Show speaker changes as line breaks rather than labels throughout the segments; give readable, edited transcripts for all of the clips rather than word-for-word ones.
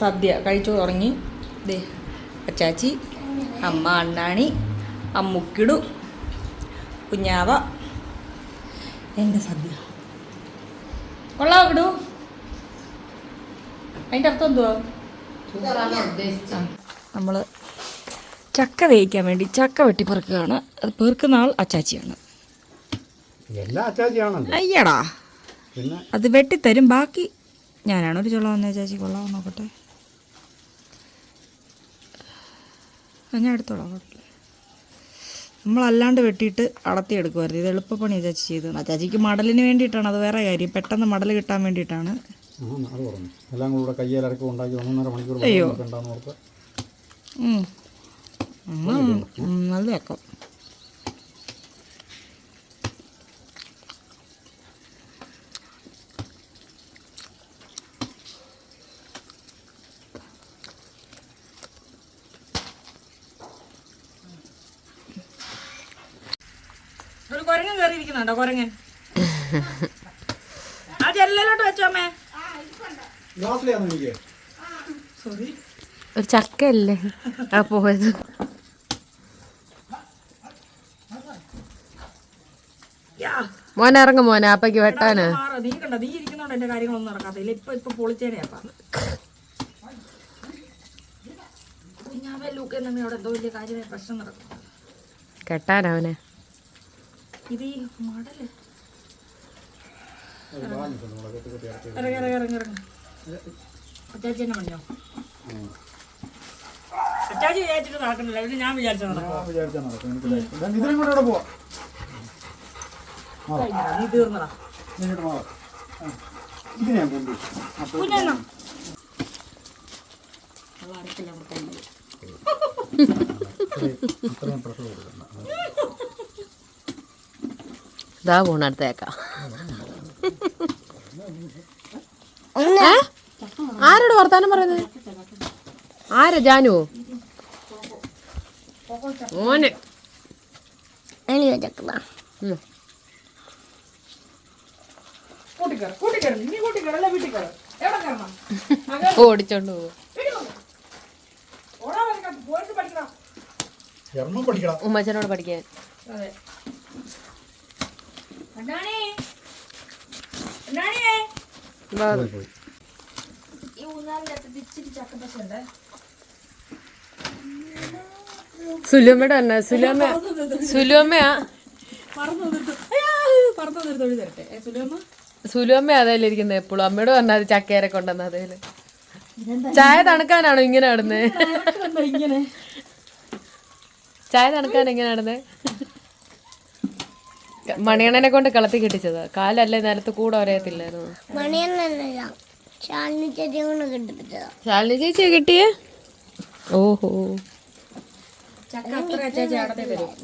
സദ്യ കഴിച്ചു തുടങ്ങി. ദേ അച്ചാച്ചി, അമ്മ, അണ്ണാണി, അമ്മുക്കിടു, കുഞ്ഞാവ. എൻ്റെ സദ്യ കൊള്ളാം ഇടൂ. അതിൻ്റെ അർത്ഥം എന്തുവാ? നമ്മൾ ചക്ക വേവിക്കാൻ വേണ്ടി ചക്ക വെട്ടിപ്പറക്കുകയാണ്. അത് പെറുക്കുന്ന ആൾ അച്ചാച്ചിയാണ്. അയ്യടാ, അത് വെട്ടിത്തരും, ബാക്കി ഞാനാണ്. ഒരു ചുള്ള വന്നേ ചേച്ചി, കൊള്ളാമെന്ന് നോക്കട്ടെ. ഞാൻ എടുത്തോളാം, കുഴപ്പമില്ല. നമ്മളല്ലാണ്ട് വെട്ടിയിട്ട് അടത്തിയെടുക്കുമായിരുന്നു. ഇത് എളുപ്പപ്പണിയാണ് ചേച്ചി ചെയ്തത്. ചേച്ചിക്ക് മടലിന് വേണ്ടിയിട്ടാണ്, അത് വേറെ കാര്യം. പെട്ടെന്ന് മടൽ കിട്ടാൻ വേണ്ടിയിട്ടാണ്. അയ്യോ, നല്ല വെക്കാം. ഒരു കുരങ്ങൻ കയറിയിരിക്കുന്നുണ്ടോ? കുരങ്ങൻ ആ ജനലിലോട്ട് വെച്ചോമ്മേ.
ഒരു ചക്കയല്ലേ ആ പോയത്. മോനെ ഇറങ്ങും മോനെ, അപ്പയ്ക്ക് വെട്ടാന്.
നീ കണ്ട, നീ ഇരിക്കുന്നോണ്ട് എന്റെ കാര്യങ്ങളൊന്നും നടക്കാത്തില്ല. ഇപ്പൊ പൊളിച്ചേനെ. അപ്പ കുഞ്ഞാവേ ലൂക്ക് തന്നെ അവിടെ എന്തോ വലിയ കാര്യമായ പ്രശ്നം നടക്കും.
കെട്ടാനവനെ
ഇത് ഈ മടല് അച്ചാച്ചി തന്നെ പണിയോ? അച്ചാച്ചി വിചാരിച്ചിട്ട് നടക്കണില്ല, ഇത് ഞാൻ വിചാരിച്ച നടക്കും. നീ തീർന്നടാ.
ഇതാ പോണടുത്തേക്കാം. ആരോട് വർത്താനം പറയുന്നത്? ആരാ? ജാനുവോ? മോന് ഓടിച്ചോണ്ട് പോവും. ഉമ്മച്ചനോട് പഠിക്കാൻ. സുലുമ്മയുടെ തന്നെ. സുലുമ്മയാ സുലുമ്മ അതേലും ഇരിക്കുന്നത് എപ്പോഴും. അമ്മയോട് പറഞ്ഞാൽ ചക്കയരെ കൊണ്ടുവന്ന അതേല്. ചായ തണുക്കാനാണോ ഇങ്ങനെ നടന്നേ? ചായ തണുക്കാൻ എങ്ങനെ നടന്നേ? മണിയണ്ണനെ കൊണ്ട് കളത്തി കിട്ടിച്ചതാ. കാലല്ലേ നിലത്ത് കൂടെ ഒരയത്തില്ലായിരുന്നു. ശാലിനി ചേച്ചിയെ കിട്ടിയേ? ഓഹോ.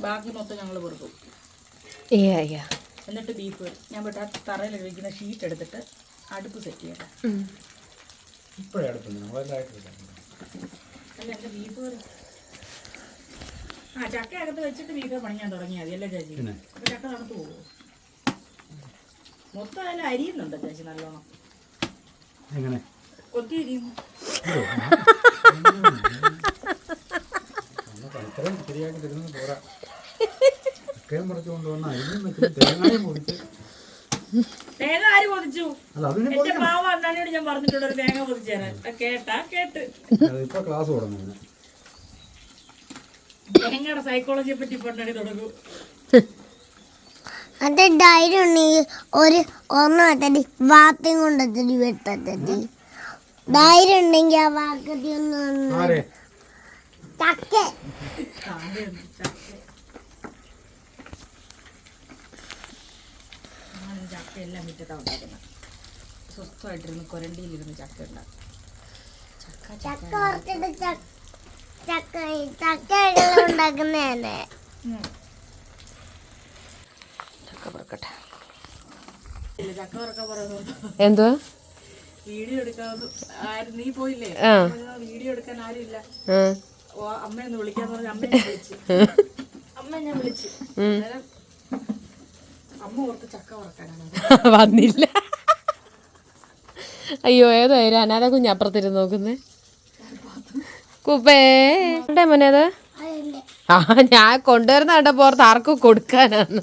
ബാക്കി മൊത്തം ഞങ്ങൾ കൊടുക്കും. എന്നിട്ട് ബീഫ് ഞാൻ തറയിൽ കഴിക്കുന്ന ഷീറ്റ് എടുത്തിട്ട് അടുപ്പ് സെറ്റ് ചെയ്യട്ടെ. അല്ല എൻ്റെ ബീഫ് ചക്ക അകത്ത് വെച്ചിട്ട് ബീഫ് പണിയാൻ തുടങ്ങിയാൽ മതി. അല്ലേ ചേച്ചി? അപ്പൊ ചക്ക തണുത്ത് പോകുമോ? മൊത്തം അതിൽ അരിയുന്നുണ്ടോ ചേച്ചി? നല്ലോണം കൊത്തി അരിയുന്നു. തേങ്ങ ആര് പൊതിച്ചു? എന്റെ പാവ അണ്ണാനോട് ഞാൻ പറഞ്ഞിട്ടുണ്ട് ഒരു തേങ്ങ പൊതിച്ചേരാൻ. കേട്ട് തേങ്ങയുടെ സൈക്കോളജിയെ പറ്റി പണ്ടാടി തുടങ്ങും.
അത് ഡയറി ഉണ്ടെങ്കിൽ ഒരു ഓർമ്മ വാർത്തയും കൊണ്ടെത്തി വെട്ടത്തി. ഡയറി ഉണ്ടെങ്കിൽ ആ വാക്കത്തി ഒന്ന് ചക്ക
എല്ലാം മുറ്റത്താണ് ഉണ്ടാക്കുന്നത്. സ്വസ്ഥമായിട്ടിരുന്ന് കൊരണ്ടിയിലിരുന്ന് ചക്ക ഉണ്ടാക്കും.
ഉണ്ടാക്കുന്നതല്ലേ
ചക്ക പറക്കട്ടെ. ചക്ക പറക്കാൻ പറയുന്നത്
എന്തുവാ?
വീഡിയോ എടുക്കാതെ നീ പോയില്ലേ? വീഡിയോ എടുക്കാൻ ആരുമില്ല. അമ്മയൊന്ന് വിളിക്കാന്ന് പറഞ്ഞ അമ്മ ഞാൻ വിളിച്ചു. അമ്മ ഓർത്ത് ചക്ക പറക്കാനാണ്
വന്നില്ല. അയ്യോ, ഏതായാലും അനാഥ കുഞ്ഞ് അപ്പുറത്തിരുന്ന് നോക്കുന്നേ. കുപ്പേ എവിടെ മോനെ അത്? ആ ഞാൻ കൊണ്ടുവരുന്ന കണ്ട പുറത്ത് ആർക്കും കൊടുക്കാനാണ്.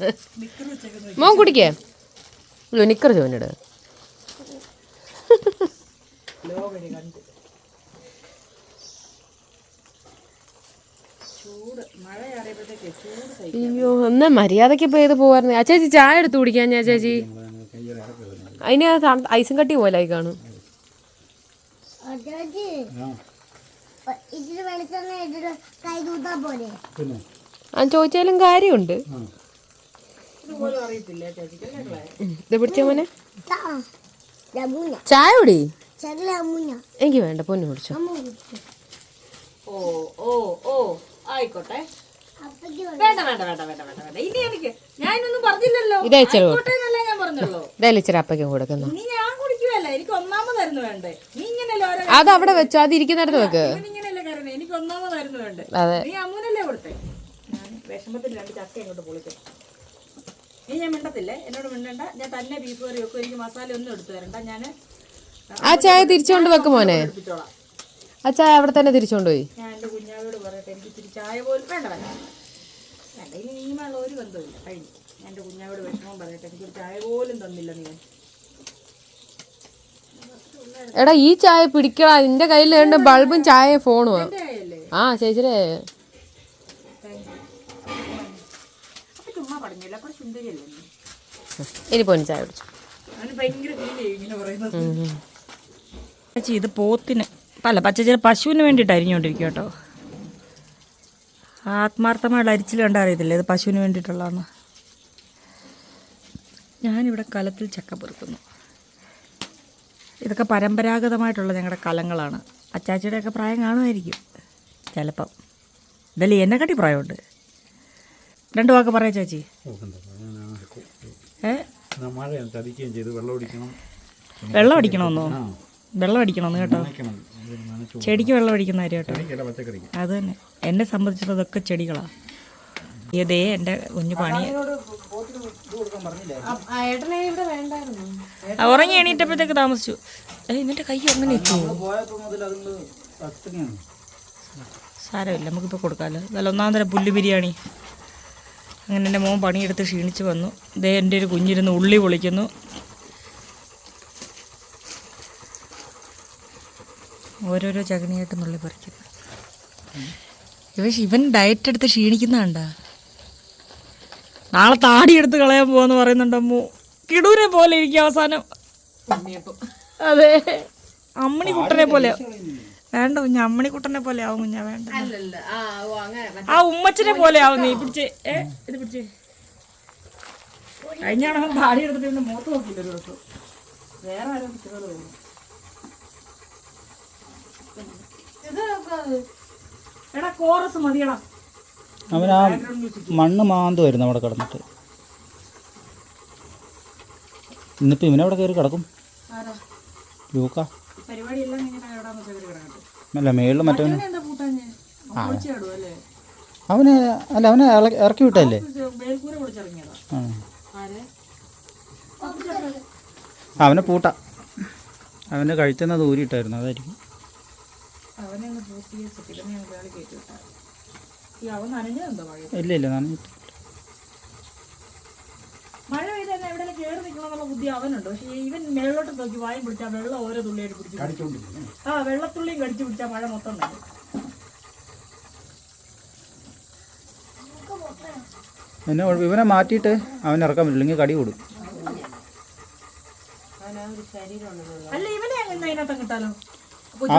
മോൻ കുടിക്കേ നിക്കറ് ചോന്നിട്. അയ്യോ എന്നാ മര്യാദക്ക് പെയ്ത് പോവായിരുന്നു. ആ ചേച്ചി ചായ എടുത്ത് കുടിക്കാൻ. ഞാൻ ചേച്ചി അതിന് ഐസും കട്ടി പോലെ ആയി കാണും. ആ ചോദിച്ചാലും കാര്യമുണ്ട്. ഇത് പിടിച്ച മോനെ ചായ കുടി. എനിക്ക് വേണ്ട, പൊന്നു കുടിച്ചോ.
ആയിക്കോട്ടെ. വേണ്ട വേണ്ട വേണ്ട വേണ്ട വേണ്ട വേണ്ട. ഇനി എനിക്ക് ഞാനൊന്നും പറഞ്ഞില്ലല്ലോ.
ഇതേ
ഞാൻ പറഞ്ഞല്ലോ.
ഇതേലും ഇച്ചിരി അപ്പയ്ക്കും കൊടുക്കുന്നു.
ഇനി ഞാൻ കുടിക്കുവല്ല, എനിക്ക് ഒന്നാമതായിരുന്നു വേണ്ടേ. നീ ഇങ്ങനെയല്ലേ ഓരോ
അത് അവിടെ വെച്ചോ, അത് ഇരിക്കുന്നിടത്ത് വെക്ക്.
ഇങ്ങനെയല്ലേ കയറണേ, എനിക്ക് ഒന്നാമതായിരുന്നു വേണ്ടേ.
അതെ
നീ അമ്മൂനല്ലേ കൊടുത്തേ. ഞാൻ വിഷമത്തിൽ 2 ചക്ക ഇങ്ങോട്ട് പൊളിക്കും. നീ ഞാൻ മിണ്ടത്തില്ലേ, എന്നോട് മിണ്ടണ്ട. ഞാൻ തന്നെ ബീഫ് കറി വെക്കും. എനിക്ക് മസാല ഒന്നും എടുത്തു തരണ്ട. ഞാൻ
ആ ചായ തിരിച്ചോണ്ട് വെക്കും മോനെ. ആ ചായ അവിടെ തന്നെ തിരിച്ചോണ്ട് പോയി.
ഞാൻ എൻ്റെ കുഞ്ഞാവോട് പറയട്ടെ, എനിക്ക് ഇത്തിരി ചായ പോലും വേണ്ട വേണ്ട വേണ്ട. ഇനി നീയുമുള്ള ഒരു ബന്ധമില്ല, കഴിഞ്ഞു. ഞാൻ എൻ്റെ കുഞ്ഞാവോട് വിഷമം പറയട്ടെ, എനിക്കൊരു ചായ പോലും തന്നില്ല നീ.
എടാ ഈ ചായ പിടിക്കടാ, നിന്റെ കയ്യിൽ രണ്ട് ബൾബും ചായയും ഫോണും. ആ ചേച്ചിരെ
ചുമ്മാ പറഞ്ഞില്ല, അപ്പോൾ സുന്ദരിയല്ലേ.
ഇനി പൊന്നു ചായ പിടിച്ചു.
അവന് ഭയങ്കര ഇങ്ങനെ പറയുന്നത്. ചേച്ചി ഇത് പോത്തിന് അല്ല പച്ചച്ചിര പശുവിന് വേണ്ടിയിട്ട് അരിഞ്ഞുകൊണ്ടിരിക്കും കേട്ടോ. ആത്മാർത്ഥമായുള്ള അരിച്ചിൽ കണ്ടാൽ അറിയത്തില്ല ഇത് പശുവിന് വേണ്ടിയിട്ടുള്ളതാണ്. ഞാനിവിടെ കലത്തിൽ ചക്ക പെറുക്കുന്നു. ഇതൊക്കെ പരമ്പരാഗതമായിട്ടുള്ള ഞങ്ങളുടെ കലങ്ങളാണ്. അച്ചാച്ചിയുടെയൊക്കെ പ്രായം കാണുമായിരിക്കും ചിലപ്പം. ഇതല്ലേ എന്നെക്കാട്ടി പ്രായമുണ്ട്. 2 വാക്ക് പറയാം ചേച്ചി. വെള്ളം അടിക്കണമെന്നോ? വെള്ളം അടിക്കണമെന്ന് കേട്ടോ. ചെടിക്ക് വെള്ളം അടിക്കുന്ന കാര്യം കേട്ടോ. അത് തന്നെ എന്നെ സംബന്ധിച്ചിടത്തോളം അതൊക്കെ ചെടികളാണ്. ഇതേ എൻ്റെ കുഞ്ഞു പണി. ഉറങ്ങി എണീറ്റപ്പോഴത്തേക്ക് താമസിച്ചു. എന്നിട്ട് കൈ അങ്ങനെ ഇട്ടു. സാരമില്ല, നമുക്കിപ്പോൾ കൊടുക്കാമല്ലോ. നല്ല 1-ാം തരം പുല്ല് ബിരിയാണി. അങ്ങനെ എൻ്റെ മോൻ പണിയെടുത്ത് ക്ഷീണിച്ച് വന്നു. ഇതേ എൻ്റെ ഒരു കുഞ്ഞിരുന്ന് ഉള്ളി പൊളിക്കുന്നു. ഓരോരോ ചകണിയായിട്ട് നുള്ളി പറിക്കുന്നു. ഇവൻ ഡയറ്റ് എടുത്ത് ക്ഷീണിക്കുന്നതാണ്ട. നാളെ താടിയെടുത്ത് കളയാൻ പോവാന്ന് പറയുന്നുണ്ടമ്മോ. കിടൂരെ പോലെ ഇരിക്കും അവസാനം. അതെ അമ്മണിക്കുട്ടനെ പോലെ വേണ്ട കുഞ്ഞ. അമ്മണിക്കുട്ടനെ പോലെ ആവും കുഞ്ഞ. വേണ്ട ആ ഉമ്മച്ചനെ പോലെ ആവും. നീ പിടിച്ചേ ഇത് പിടിച്ചേ. കഴിഞ്ഞാണ് താടി എടുത്തിട്ട് പിന്നെ മുഖത്ത് നോക്കില്ല ഒരു ദിവസം. വേറെ ആരും പിടിച്ചത് തോന്നുന്നു. എടാ കോറസ് മതിയടാ.
അവൻ ആ മണ്ണ് മാന്ത് വരുന്നു അവിടെ കിടന്നിട്ട്. ഇന്നിപ്പോൾ ഇവനവിടെ കയറി കിടക്കും. ലൂക്ക അല്ല മേളിൽ മറ്റവന് അവന് അല്ല അവനെ ഇറക്കി വിട്ടല്ലേ. അവനെ പൂട്ട. അവൻ്റെ കഴിച്ചെന്നത് ഊരിയിട്ടായിരുന്നു, അതായിരിക്കും. ഇല്ല ഇല്ല നനഞ്ഞിട്ട്.
മഴ പെയ്ത് തന്നെ എവിടെ കയറി നിൽക്കണമെന്നുള്ള ബുദ്ധി അവനുണ്ട്. പക്ഷെ ഇവൻ മേളിലോട്ട് നോക്കി വായും പിടിച്ചാൽ വെള്ളം ഓരോ തുള്ളിയായിട്ട് പിടിച്ചു. ആ വെള്ളത്തുള്ളിയും കടിച്ചു പിടിച്ചാൽ മഴ മൊത്തം തന്നെ.
എന്നെ ഇവനെ മാറ്റിയിട്ട് അവൻ ഇറക്കാൻ പറ്റില്ലെങ്കിൽ കടി കൂടും.
അല്ല ഇവനെ അതിനകത്ത് കിട്ടാലോ.
ആ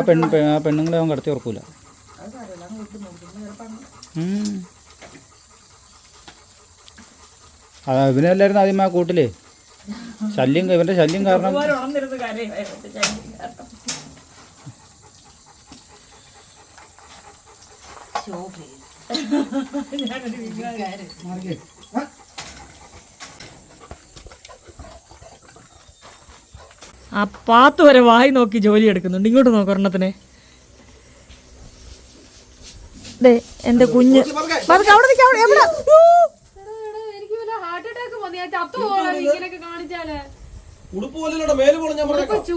പെണ്ണുങ്ങളെ അവൻ കടത്തി ഉറക്കൂല. ഇവനെല്ലായിരുന്നു ആദ്യം ആ കൂട്ടില് ശല്യം. ഇവന്റെ ശല്യം കാരണം
ആ പാത്ത് വരെ വായി നോക്കി ജോലി എടുക്കുന്നുണ്ട്. ഇങ്ങോട്ട് നോക്ക് ഒരെണ്ണത്തിനെ. എന്റെ കുഞ്ഞ്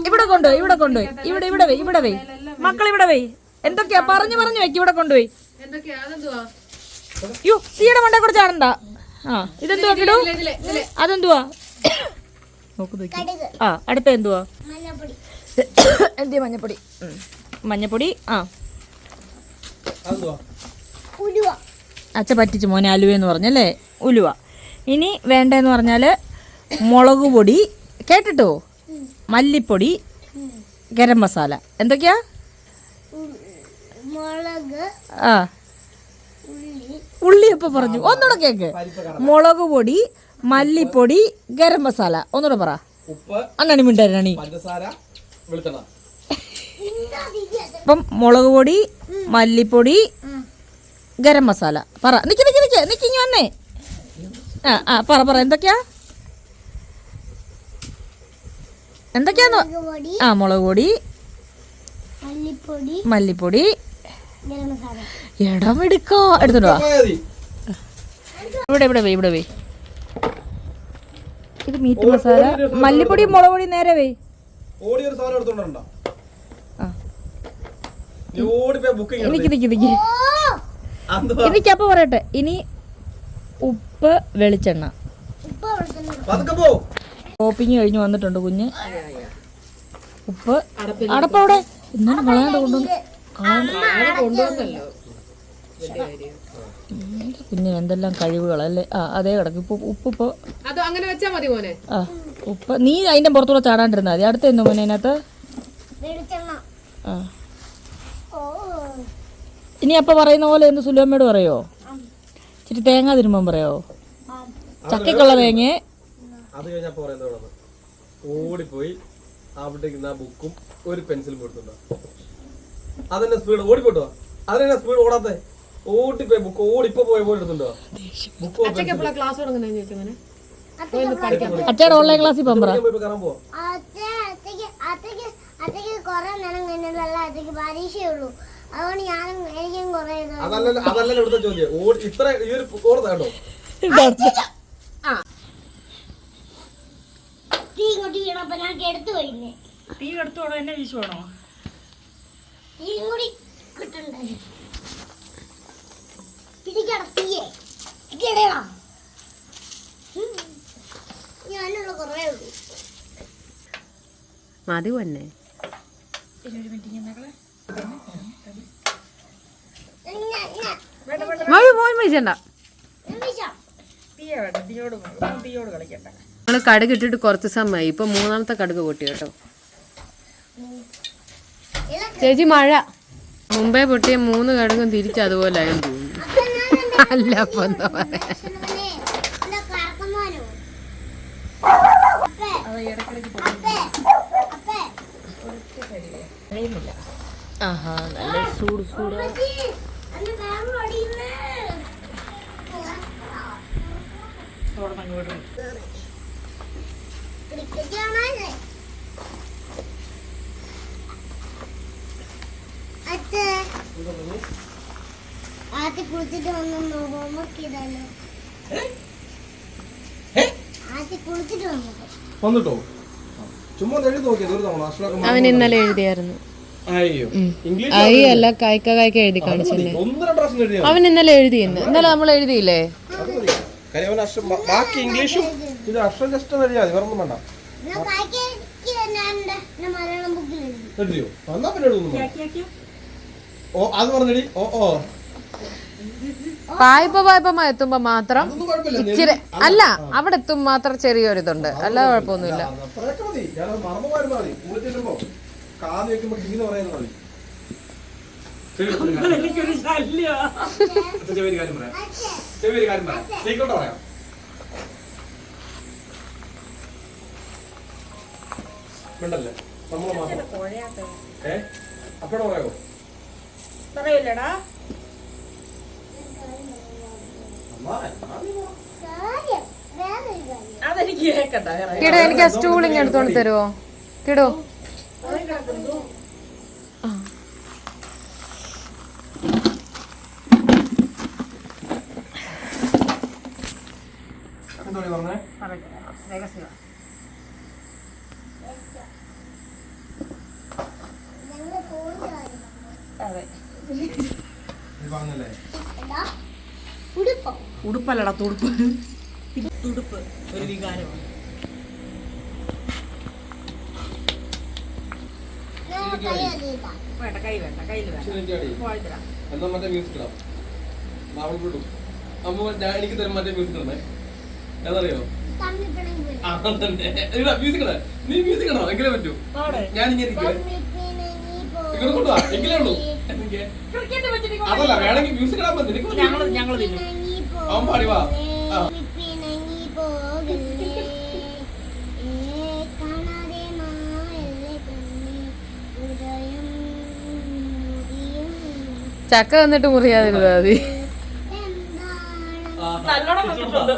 ഇവിടെ കൊണ്ടുപോയി ഇവിടെ കൊണ്ടുപോയി ഇവിടെ വേ മക്കൾ ഇവിടെ വേ. എന്തൊക്കെയാ പറഞ്ഞു പറഞ്ഞു വെക്ക് ഇവിടെ കൊണ്ടുപോയി.
എന്തൊക്കെയാ അതെന്തുവാ?
യോ തീയുടെ മണ്ടേ കൂടെ ചാടണ്ട. ആ ഇതെന്തുവാ കിടു? അതെന്തുവാ? നോക്ക് നോക്കി. ആ അടുത്ത എന്തുവാ? എന്തിയാ മഞ്ഞപ്പൊടി? മഞ്ഞപ്പൊടി. ആ അച്ഛ പറ്റിച്ചു മോനെ അലുവയെന്ന് പറഞ്ഞല്ലേ, ഉലുവ. ഇനി വേണ്ടതെന്ന് പറഞ്ഞാൽ മുളക് പൊടി, കേട്ടിട്ടോ, മല്ലിപ്പൊടി, ഗരം മസാല. എന്തൊക്കെയാ? ആ ഉള്ളി എപ്പോൾ പറഞ്ഞു? ഒന്നുകൂടെ കേക്ക്. മുളക് പൊടി, മല്ലിപ്പൊടി, ഗരം മസാല. ഒന്നുകൂടെ പറ. അണ്ണണി മിണ്ടരണി. ഇപ്പം മുളക് പൊടി, മല്ലിപ്പൊടി, ഗരം മസാല. പറ. നിക്ക് വന്നേ. ആ പറ എന്തൊക്കെയാ? എന്തൊക്കെയാന്ന്? ആ മുളക് പൊടി, മല്ലിപ്പൊടി, ഇടമെടുക്കാ. എടുത്തിട്ട് വാ. ഇവിടെ വേ. ഇത് മീറ്റ് മസാല, മല്ലിപ്പൊടി, മുളക് പൊടി. നേരെ വേ. എനിക്കപ്പോ പറയട്ടെ. ഇനി ഉപ്പ്, വെളിച്ചെണ്ണ. ഷോപ്പിങ് കഴിഞ്ഞ് വന്നിട്ടുണ്ട് കുഞ്ഞ്. ഉപ്പ് അടപ്പവിടെ എന്നാലും കളയാണ്ട് കൊണ്ടുവന്നല്ലോ കുഞ്ഞിന് എന്തെല്ലാം കഴിവുകളല്ലേ. ആ അതേ കിടക്കും. ഉപ്പ്
അങ്ങനെ വെച്ചാ മതി മോനെ.
ആ ഉപ്പ് നീ അതിന്റെ പുറത്തൂടെ ചാടാണ്ടിരുന്നാ മതി. അടുത്ത എന്തോ മോനെ അതിനകത്ത്? ആ ഇനി അപ്പൊ പറയുന്ന പോലെ എന്ത് സുലോമ്മയോട് പറയോ? ഇച്ചിരി തേങ്ങ തിരുമ്പം പറയോ? ചക്കയ്ക്കുള്ള തേങ്ങ.
അത് കഴിഞ്ഞപ്പോ ഓടിപ്പോയി അവിടേക്ക് ആ ബുക്കും ഒരു പെൻസിലും കൊടുത്തുണ്ടോ? അതെന്നെ സ്പീഡ് ഓടിപ്പോട്ടോ. അതിനെ സ്പീഡ് ഓടാത്തെ ഓടിപ്പോയി ബുക്ക് ഓടിപ്പോ പോയി എടുത്തുണ്ടോ?
അച്ഛയുടെ ഓൺലൈൻ ക്ലാസ്സിൽ പോകാൻ പറ.
അതല്ലല്ലോ ഇവിടുത്തെ ചോദ്യം. ഇത്ര ഈ ഒരു ഓടുന്ന കേട്ടോ.
തീ ഇങ്ങോട്ട് വീണപ്പോ ഞാൻ എടുത്തു പോയില്ലേ?
തീ എടുത്തോണോ എന്നെ വീശുവാണോ?
തീയും കൂടി കിട്ടണ്ടേ? പിടിക്കണം തീയെ. ഇടയാ ഞാനുള്ള കുറേ ഉള്ളൂ.
മതി തന്നെ. നമ്മള് കടുക് ഇട്ടിട്ട് കുറച്ച് സമയമായി. ഇപ്പൊ മൂന്നാമത്തെ കടുക് പൊട്ടി കേട്ടോ. ചേച്ചി മഴ മുമ്പേ പൊട്ടിയ 3 കടുകും തിരിച്ച് അതുപോലെ ആയെന്ന് തോന്നുന്നു. അല്ല അപ്പൊ എന്താ പറയാ.
നല്ല ചൂട്
ആദ്യം കുളിച്ചിട്ട് വന്നു ഹോംവർക്ക് ചെയ്താലോ? ആദ്യം കുളിച്ചിട്ട്
വന്നിട്ടോ? ചുമ്മാ എഴുതി നോക്കിയത്.
അവൻ ഇന്നലെ എഴുതിയായിരുന്നു. ഐ അല്ല കായ്ക്ക എഴുതി കാണിച്ചില്ലേ? അവൻ ഇന്നലെ എഴുതിയെന്ന്. ഇന്നലെ നമ്മൾ എഴുതിയില്ലേ?
ബാക്കി ഇംഗ്ലീഷും ഇത് അക്ഷരം ജസ്റ്റ് എഴുതിയാൽ മതി. വേറൊന്നും വേണ്ട.
മലയാളം ബുക്കിൽ
എഴുതിയോ? എന്നാ പിന്നെ എഴുതുന്നു. ഓ അത് പറഞ്ഞടി. ഓ
പായ്പ എത്തുമ്പോ മാത്രം ഇച്ചിരി അല്ല അവിടെ എത്തും മാത്രം ചെറിയൊരിതുണ്ട്. അല്ല കുഴപ്പമൊന്നുമില്ല.
മിണ്ടല്ലേ നമ്മളെ മാത്രം. അപ്പഴ പറയാമോ?
പറയില്ലടാ. അതെനിക്ക് കേക്കണ്ട.
കിടോ എനിക്ക് ആ സ്റ്റൂളിങ് എടുത്തോണ്ട് തരുമോ? കിടോ
അതെ
എന്താ ഉടുപ്പോ
ഉടുപ്പല്ലടാ തുടുപ്പ്. തുടുപ്പ് ഒരു വികാരമാണ്.
ഞാൻ കൈ അടിയിട്ടാ
വേണ്ട, കൈ വേണ്ട, കയ്യിൽ വേണ്ട. പോയതരാ.
എന്നാ മറ്റേ മ്യൂസിക് ഇടാം. മാവൾ വിടും. അമ്മ എനിക്ക് തരും മറ്റേ മ്യൂസിക് ഇടണേ. ഏതറിയോ?
തമ്മി പിണങ്ങി
ആ തന്നെ. ഇടാ മ്യൂസിക് ഇടാ. നീ മ്യൂസിക് ഇടണോ? എങ്കിലേ പറ്റൂ. ഞാൻ ഇങ്ങനെ ഇരിക്കേ. ഇങ്ങോട്ട് കൊണ്ടുവാ. എങ്കിലേ ഉള്ളൂ. എനിക്ക് അതല്ല, വേണമെങ്കിൽ മ്യൂസിക് ഇടാൻ പറ്റും. നിനക്ക് പറ്റും.
ഞങ്ങൾ തിന്നും.
അവൻ പാടി വാ. ആ.
പിണങ്ങി പോകല്ലേ കാണാതെ മായല്ലേ തന്നെ ഹൃദയം മുറിയും
ചക്ക വന്നിട്ട് മുറിയാതിരുന്നാ മതി.
എന്താണ്
നല്ലോണം വെച്ചിട്ടുണ്ട്.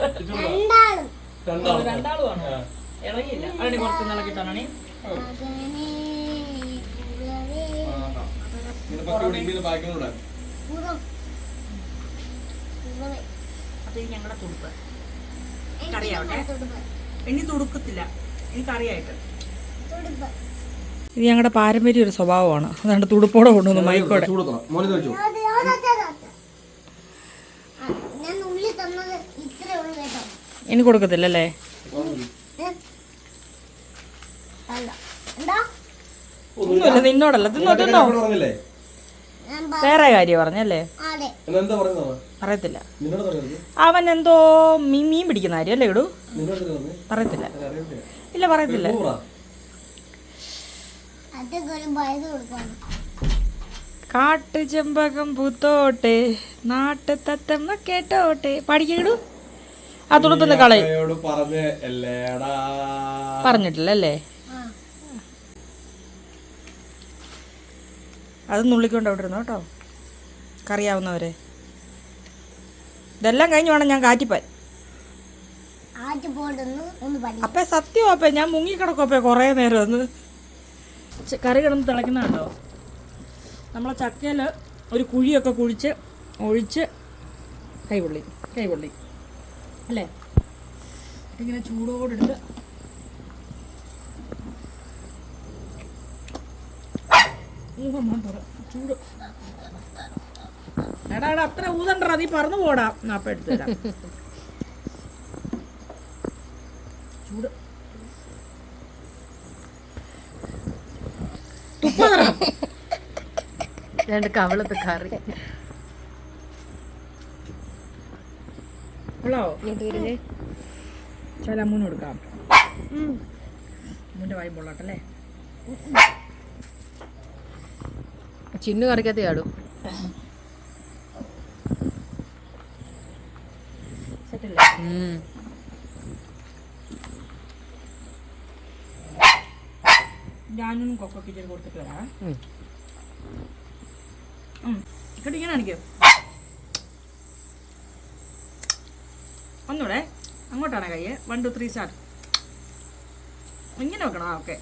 രണ്ടാളും
രണ്ടാളുമാണോ? ഇളകിയില്ല. അതിന് കുറച്ച് നിലക്കിട്ടാണേ.
മകനെ ഉള്ളവേ
ഇങ്ങനെ ബാക്കിലൂടെ
പുറം ഉള്ളവേ
അപ്പൊ ഇത് ഞങ്ങളുടെ തുടുപ്പ്.
എനിക്കറിയാവട്ടെ തുടുപ്പ്
ഇനി തുടുക്കത്തില്ല, എനിക്കറിയായിട്ട്.
തുടുപ്പ്
ഇത് ഞങ്ങളുടെ പാരമ്പര്യ ഒരു സ്വഭാവമാണ്. അതുകൊണ്ട് തുടുപ്പോടെ കൊണ്ടുവന്നു മൈക്കോടെ.
ചൂടത്തണം. മോനെ കഴിച്ചു.
ഞാൻ ഉള്ളി തന്നത് ഇത്രേ ഉള്ളൂ കേട്ടോ.
ഇനി കൊടുക്കത്തില്ലല്ലേ?
ഏ? അല്ല എന്താ
ഒന്നുമില്ല, നിന്നോടല്ല. തിന്നോ തിന്നോ.
പറഞ്ഞില്ലേ?
ഞാൻ
വേറെ കാര്യം പറഞ്ഞല്ലേ?
അതെ
എന്താ പറയുന്നത്?
അറിയത്തില്ല.
നിന്നോട് പറയുന്നത്?
അവൻ എന്തോ മീൻ പിടിക്കുന്ന കാര്യം അല്ലേ ഇടൂ?
നിന്നോട് പറയുന്നത്?
പറയത്തില്ല.
അറിയണ്ടേ?
ഇല്ല, പറയത്തില്ല.
അതൊക്കെ ഒരു വയസ്സ് കൊടുക്കണം.
കാട്ടു ചെമ്പകം പൂത്തോട്ടെ നാട്ടു തത്തമ്മ കേട്ടോട്ടെ. പാടിക്കിടൂ. ആ തുടുപ്പൊന്ന് കളയും.
അമ്മയോട് പറഞ്ഞ് അല്ലേടാ.
പറഞ്ഞിട്ടില്ലല്ലേ?
ആ
അത് നുള്ളിക്കൊണ്ട് അവിടെ ഇരുന്നു കേട്ടോ, കറിയാവുന്നവരെ. ഇതെല്ലാം കഴിഞ്ഞ് വേണം ഞാൻ കാറ്റിപ്പാൻ.
ആറ്റ് പോടുന്നു ഒന്ന് പഠിക്കും.
അപ്പേ സത്യം അപ്പേ, ഞാൻ മുങ്ങിക്കിടക്കും അപ്പേ കുറേ നേരം. ഒന്ന് കറി കിടന്ന് തിളയ്ക്കുന്നുണ്ടോ? നമ്മളെ ചക്കയിൽ ഒരു കുഴിയൊക്കെ കുഴിച്ച് ഒഴിച്ച് കൈപൊള്ളി അല്ലേ? ഇങ്ങനെ ചൂടോടെടുത്ത് ചൂട്. എടാ അത്ര ഊതണ്ടടാ, നീ പറന്നു പോടാ. അപ്പം എടുത്തു തരാം. ചൂട്
രണ്ട് കവളത്ത് കറി.
ചില അമ്മൂന് കൊടുക്കാം. അമ്മൂൻ്റെ വായി പൊള്ളാട്ടല്ലേ?
ചിന്നു കറിക്കത്ത് ചാടും.
സെറ്റല്ലേ? ഞാനും കൊക്കൊക്കെ ചെയ്ത് കൊടുത്തിട്ട് വരാം. ഇക്കട്ട് ഇങ്ങനെ കാണിക്കും. ഒന്നൂടെ അങ്ങോട്ടാണ് കൈ. 1 2 3 സ്റ്റാർട്ട്. ഇങ്ങനെ വെക്കണം. ഓക്കെ.